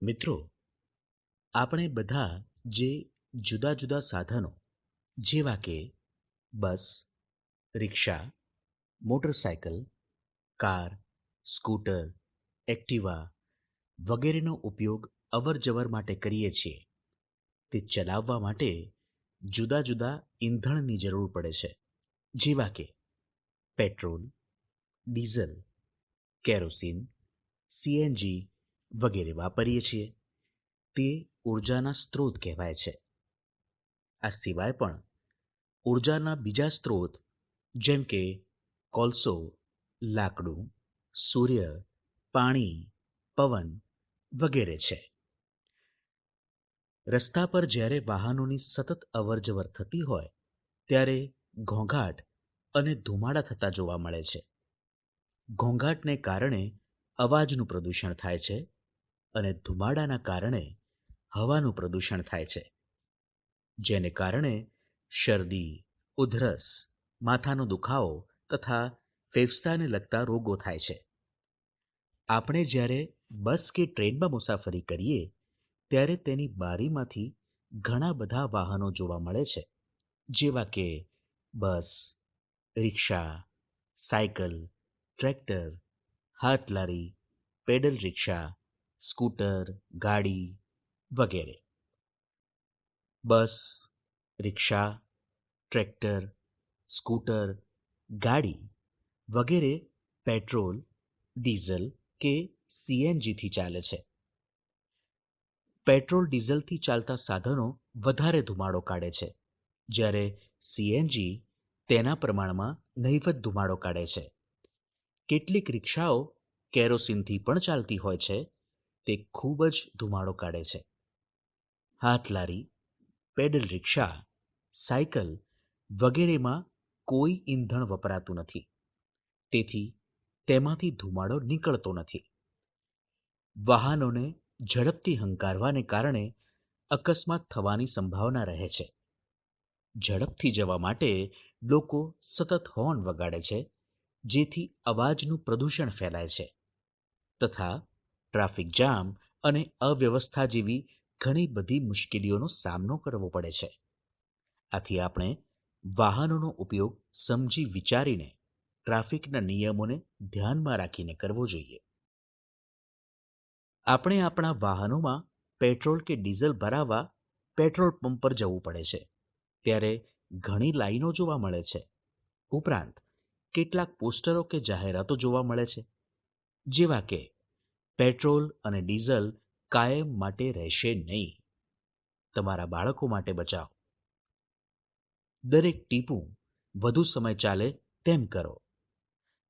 મિત્રો, આપણે બધા જે જુદા જુદા સાધનો જેવા કે બસ, રિક્ષા, મોટરસાયકલ, કાર, સ્કૂટર, એક્ટિવા વગેરેનો ઉપયોગ અવરજવર માટે કરીએ છીએ, તે ચલાવવા માટે જુદા જુદા ઈંધણની જરૂર પડે છે, જેવા કે પેટ્રોલ, ડીઝલ, કેરોસીન, સીએનજી વગેરે વાપરીએ છીએ. તે ઉર્જાના સ્ત્રોત કહેવાય છે. આ સિવાય પણ ઉર્જાના બીજા સ્ત્રોત જેમ કે કોલસો, લાકડું, સૂર્ય, પાણી, પવન વગેરે છે. રસ્તા પર જ્યારે વાહનોની સતત અવરજવર થતી હોય ત્યારે ઘોંઘાટ અને ધુમાડા થતા જોવા મળે છે. ઘોંઘાટને કારણે અવાજનું પ્રદૂષણ થાય છે અને ધુમાડાના કારણે હવાનું પ્રદૂષણ થાય છે, જેને કારણે શરદી, ઉધરસ, માથાનો દુખાવો તથા ફેફસાને લગતા રોગો થાય છે. આપણે જ્યારે બસ કે ટ્રેનમાં મુસાફરી કરીએ ત્યારે તેની બારીમાંથી ઘણા બધા વાહનો જોવા મળે છે, જેવા કે બસ, રિક્ષા, સાયકલ, ટ્રેક્ટર, હાથલારી, પેડલ રિક્ષા, સ્કૂટર, ગાડી વગેરે. બસ, રિક્ષા, ટ્રેક્ટર, સ્કૂટર, ગાડી વગેરે પેટ્રોલ, ડીઝલ કે સીએનજીથી ચાલે છે. પેટ્રોલ ડીઝલથી ચાલતા સાધનો વધારે ધુમાડો કાઢે છે, જ્યારે સીએનજી તેના પ્રમાણમાં નહિવત ધુમાડો કાઢે છે. કેટલીક રિક્ષાઓ કેરોસીનથી પણ ચાલતી હોય છે, તે ખૂબ જ ધુમાડો કાઢે છે. હાથલારી, પેડલ રિક્ષા, સાયકલ વગેરેમાં કોઈ ઈંધણ વપરાતું નથી, તેથી તેમાંથી ધુમાડો નીકળતો નથી. વાહનોને ઝડપથી હંકારવાને કારણે અકસ્માત થવાની સંભાવના રહે છે. ઝડપથી જવા માટે લોકો સતત હોર્ન વગાડે છે, જેથી અવાજનું પ્રદૂષણ ફેલાય છે તથા ટ્રાફિક જામ અને અવ્યવસ્થા જેવી ઘણી બધી મુશ્કેલીઓનો સામનો કરવો પડે છે. આથી આપણે વાહનોનો ઉપયોગ સમજી વિચારીને ટ્રાફિકના નિયમોને ધ્યાનમાં રાખીને કરવો જોઈએ. આપણે આપણા વાહનોમાં પેટ્રોલ કે ડીઝલ ભરાવવા પેટ્રોલ પંપ પર જવું પડે છે, ત્યારે ઘણી લાઈનો જોવા મળે છે. ઉપરાંત કેટલાક પોસ્ટરો કે જાહેરાતો જોવા મળે છે, જેવા કે પેટ્રોલ અને ડીઝલ કાયમ માટે રહેશે નહીં, તમારા બાળકો માટે બચાવો, દરેક ટીપું વધુ સમય ચાલે તેમ કરો,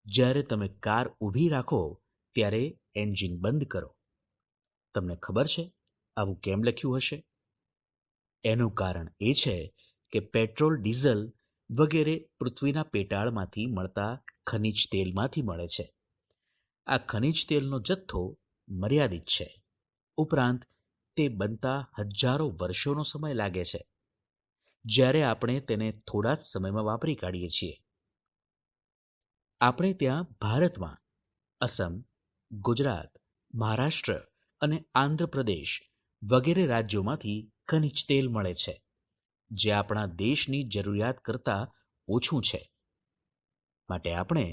જ્યારે તમે કાર ઊભી રાખો ત્યારે એન્જિન બંધ કરો. તમને ખબર છે આવું કેમ લખ્યું હશે? એનું કારણ એ છે કે પેટ્રોલ, ડીઝલ વગેરે પૃથ્વીના પેટાળમાંથી મળતા ખનિજ તેલમાંથી મળે છે. આ ખનિજ તેલનો જથ્થો મર્યાદિત છે. ઉપરાંત તે બનતા હજારો વર્ષોનો સમય લાગે છે, જ્યારે આપણે તેને થોડા જ સમયમાં વાપરી કાઢીએ છીએ. આપણે ત્યાં ભારતમાં અસમ, ગુજરાત, મહારાષ્ટ્ર અને આંધ્રપ્રદેશ વગેરે રાજ્યોમાંથી ખનિજ તેલ મળે છે, જે આપણા દેશની જરૂરિયાત કરતાં ઓછું છે. માટે આપણે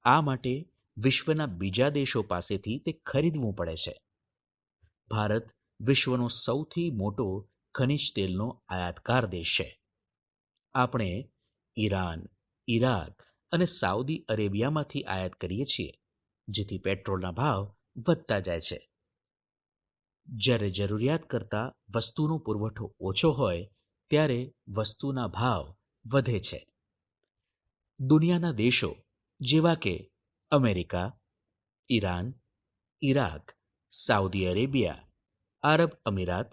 આ માટે વિશ્વના બીજા દેશો પાસેથી તે ખરીદવું પડે છે. ભારત વિશ્વનો સૌથી મોટો ખનિજ તેલનો આયાતકાર દેશ છે. આપણે ઈરાન, ઈરાક અને સાઉદી અરેબિયામાંથી આયાત કરીએ છીએ, જેથી પેટ્રોલના ભાવ વધતા જાય છે. જ્યારે જરૂરિયાત કરતાં વસ્તુનો પુરવઠો ઓછો હોય ત્યારે વસ્તુના ભાવ વધે છે. દુનિયાના દેશો જેવા કે America, Iran, Iraq, Saudi Arabia, આરબ અમીરાત,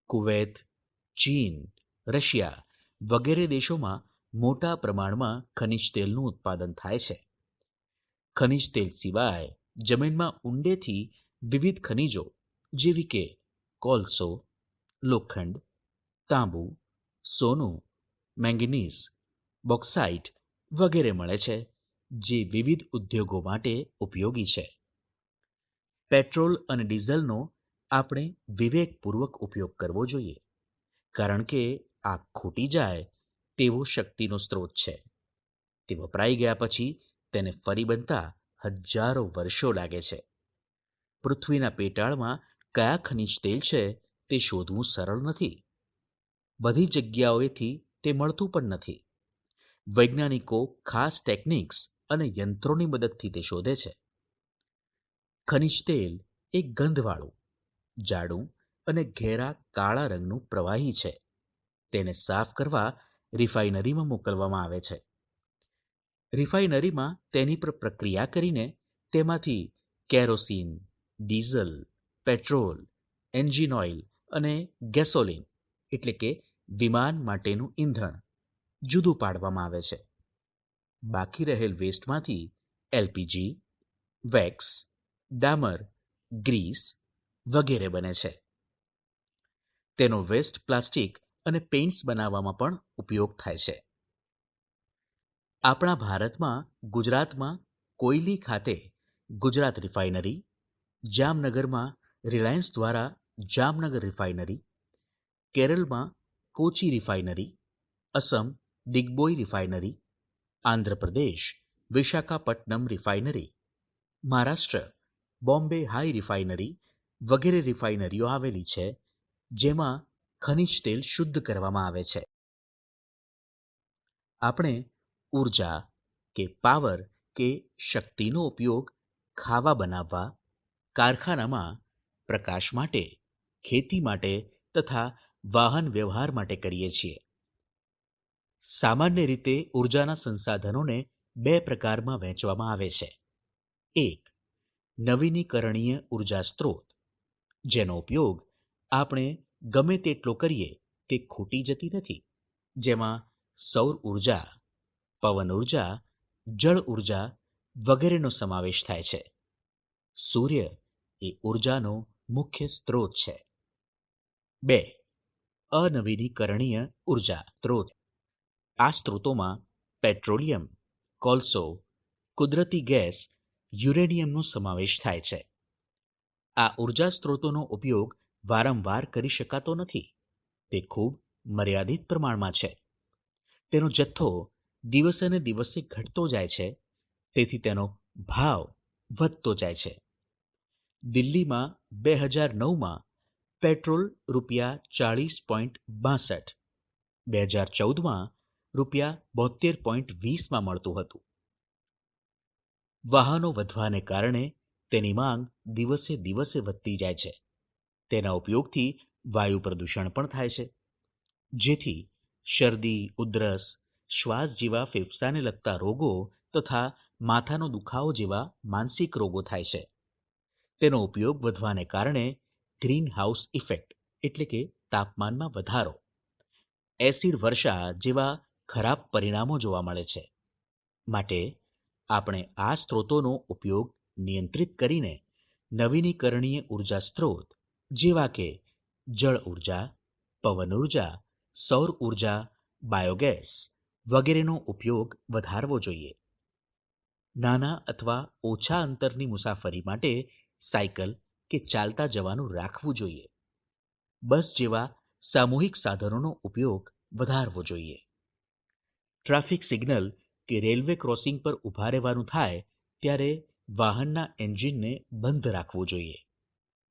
કુવૈત, ચીન, રશિયા વગેરે દેશોમાં મોટા પ્રમાણમાં ખનિજ તેલનું ઉત્પાદન થાય છે. ખનિજ તેલ સિવાય જમીનમાં ઊંડેથી વિવિધ ખનિજો જેવી કે કોલસો, લોખંડ, તાંબુ, સોનું, મેંગનીઝ, બોક્સાઇટ વગેરે મળે છે, જે વિવિધ ઉદ્યોગો માટે ઉપયોગી છે. પેટ્રોલ અને ડીઝલનો આપણે વિવેકપૂર્વક ઉપયોગ કરવો જોઈએ, કારણ કે આ ખૂટી જાય તેવો શક્તિનો સ્ત્રોત છે. તે વપરાઈ ગયા પછી તેને ફરી બનતા હજારો વર્ષો લાગે છે. પૃથ્વીના પેટાળમાં કયા ખનિજ તેલ છે તે શોધવું સરળ નથી. બધી જગ્યાઓએથી તે મળતું પણ નથી. વૈજ્ઞાનિકો ખાસ ટેકનિક્સ અને યંત્રોની મદદથી તે શોધે છે. ખનિજ તેલ એક ગંધવાળું, જાડું અને ઘેરા કાળા રંગનું પ્રવાહી છે. તેને સાફ કરવા રિફાઇનરીમાં મોકલવામાં આવે છે. રિફાઇનરીમાં તેની પર પ્રક્રિયા કરીને તેમાંથી kerosene, diesel, petrol, engine oil અને ગેસોલિન એટલે કે વિમાન માટેનું ઈંધણ જુદું પાડવામાં આવે છે. બાકી રહેલ વેસ્ટમાંથી એલપીજી, વેક્સ, ડામર, ગ્રીસ વગેરે બને છે. તેનો વેસ્ટ પ્લાસ્ટિક અને પેઇન્ટ્સ બનાવવામાં પણ ઉપયોગ થાય છે. આપણા ભારતમાં ગુજરાતમાં કોયલી ખાતે ગુજરાત રિફાઇનરી, જામનગરમાં રિલાયન્સ દ્વારા જામનગર રિફાઇનરી, કેરળમાં Kochi refinery, Assam Digboi refinery, Andhra Pradesh Visakhapatnam refinery, Maharashtra Bombay high refinery વગેરે રિફાઇનરીઓ આવેલી છે, જેમાં ખનિજ તેલ શુદ્ધ કરવામાં આવે છે. આપણે ઉર્જા કે પાવર કે શક્તિનો ઉપયોગ ખાવા બનાવવા, કારખાનામાં પ્રકાશ માટે, ખેતી માટે તથા વાહન વ્યવહાર માટે કરીએ છીએ. સામાન્ય રીતે ઉર્જાના સંસાધનોને બે પ્રકારમાં વહેંચવામાં આવે છે. એક, નવીનીકરણીય ઉર્જા સ્ત્રોત, જેનો ઉપયોગ આપણે ગમે તેટલો કરીએ તે ખૂટી જતી નથી, જેમાં સૌર ઉર્જા, પવન ઉર્જા, જળ ઉર્જા વગેરેનો સમાવેશ થાય છે. સૂર્ય એ ઉર્જાનો મુખ્ય સ્ત્રોત છે. બે, અનવીનીકરણીય ઉર્જા સ્ત્રોત. આ સ્ત્રોતોમાં પેટ્રોલિયમ, કોલસો, કુદરતી ગેસ, યુરેનિયમનો સમાવેશ થાય છે. આ ઉર્જા સ્ત્રોતોનો ઉપયોગ વારંવાર કરી શકાતો નથી. તે ખૂબ મર્યાદિત પ્રમાણમાં છે. તેનો જથ્થો દિવસે ને દિવસે ઘટતો જાય છે, તેથી તેનો ભાવ વધતો જાય છે. દિલ્હીમાં 2009માં પેટ્રોલ ₹40.62, 2014માં ₹72.20 મળતું હતું. વાહનો વધવાને કારણે તેની માંગ દિવસે દિવસે વધતી જાય છે. તેના ઉપયોગથી વાયુ પ્રદૂષણ પણ થાય છે, જેથી શરદી, ઉધરસ, શ્વાસ જેવા ફેફસાને લગતા રોગો તથા માથાનો દુખાવો જેવા માનસિક રોગો થાય છે. તેનો ઉપયોગ વધવાને કારણે ગ્રીન હાઉસ ઇફેક્ટ એટલે કે તાપમાનમાં વધારો, એસિડ વર્ષા જેવા ખરાબ પરિણામો જોવા મળે છે. માટે આપણે આ સ્ત્રોતોનો ઉપયોગ નિયંત્રિત કરીને નવીનીકરણીય ઉર્જા સ્ત્રોત જેવા કે જળ ઉર્જા, પવન ઉર્જા, સૌર ઉર્જા, બાયોગેસ વગેરેનો ઉપયોગ વધારવો જોઈએ. નાના અથવા ઓછા અંતરની મુસાફરી માટે સાયકલ કે ચાલતા જવાનું રાખવું જોઈએ. બસ જેવા સામૂહિક સાધનોનો ઉપયોગ વધારવો જોઈએ. ટ્રાફિક સિગ્નલ કે રેલવે ક્રોસિંગ પર ઊભા રહેવાનું થાય ત્યારે વાહનના એન્જિનને બંધ રાખવું જોઈએ.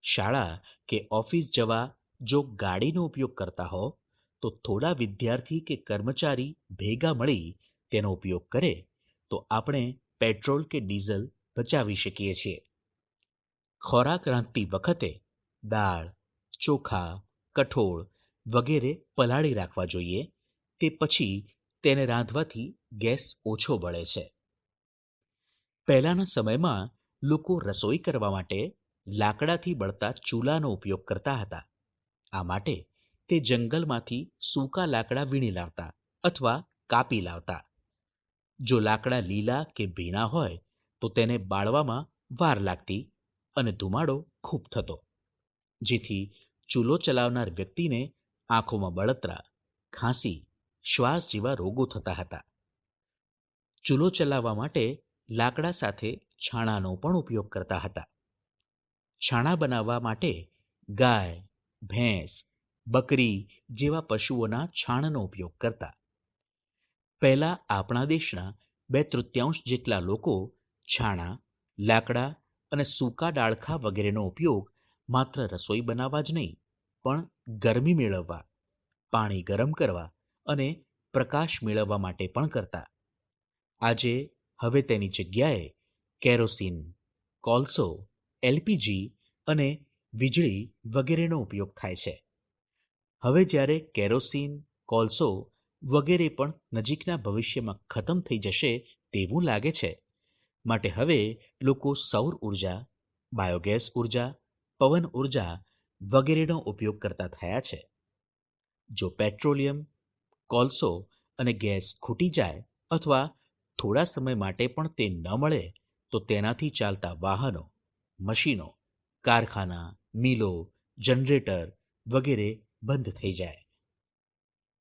શાળા કે ઓફિસ જવા જો ગાડીનો ઉપયોગ કરતા હો તો થોડા વિદ્યાર્થી કે કર્મચારી ભેગા મળી તેનો ઉપયોગ કરે તો આપણે પેટ્રોલ કે ડીઝલ બચાવી શકીએ છીએ. ખોરાક રાંધતી વખતે દાળ, ચોખા, કઠોળ વગેરે પલાળી રાખવા જોઈએ. તે પછી તેને રાંધવાથી ગેસ ઓછો બળે છે. પહેલાંના સમયમાં લોકો રસોઈ કરવા માટે લાકડાથી બળતા ચૂલાનો ઉપયોગ કરતા હતા. આ માટે તે જંગલમાંથી સૂકા લાકડા વીણી લાવતા અથવા કાપી લાવતા. જો લાકડા લીલા કે ભીના હોય તો તેને બાળવામાં વાર લાગતી અને ધુમાડો ખૂબ થતો, જેથી ચૂલો ચલાવનાર વ્યક્તિને આંખોમાં બળતરા, ખાંસી, શ્વાસ જેવા રોગો થતા હતા. ચૂલો ચલાવવા માટે લાકડા સાથે છાણાનો પણ ઉપયોગ કરતા હતા. છાણા બનાવવા માટે ગાય, ભેંસ, બકરી જેવા પશુઓના છાણનો ઉપયોગ કરતા. પહેલા આપણા દેશના 2/3 જેટલા લોકો છાણા, લાકડા અને સૂકા ડાળખા વગેરેનો ઉપયોગ માત્ર રસોઈ બનાવવા જ નહીં, પણ ગરમી મેળવવા, પાણી ગરમ કરવા અને પ્રકાશ મેળવવા માટે પણ કરતા. આજે હવે તેની જગ્યાએ કેરોસીન, કોલસો, એલપીજી અને વીજળી વગેરેનો ઉપયોગ થાય છે. હવે જ્યારે કેરોસીન, કોલસો વગેરે પણ નજીકના ભવિષ્યમાં ખતમ થઈ જશે તેવું લાગે છે, માટે હવે લોકો સૌર ઉર્જા, બાયોગેસ ઉર્જા, પવન ઉર્જા વગેરેનો ઉપયોગ કરતા થયા છે. જો પેટ્રોલિયમ, કોલસો અને ગેસ ખૂટી જાય અથવા થોડા સમય માટે પણ તે ન મળે તો તેનાથી ચાલતા વાહનો, મશીનો, કારખાના, મિલો, જનરેટર વગેરે બંધ થઈ જાય.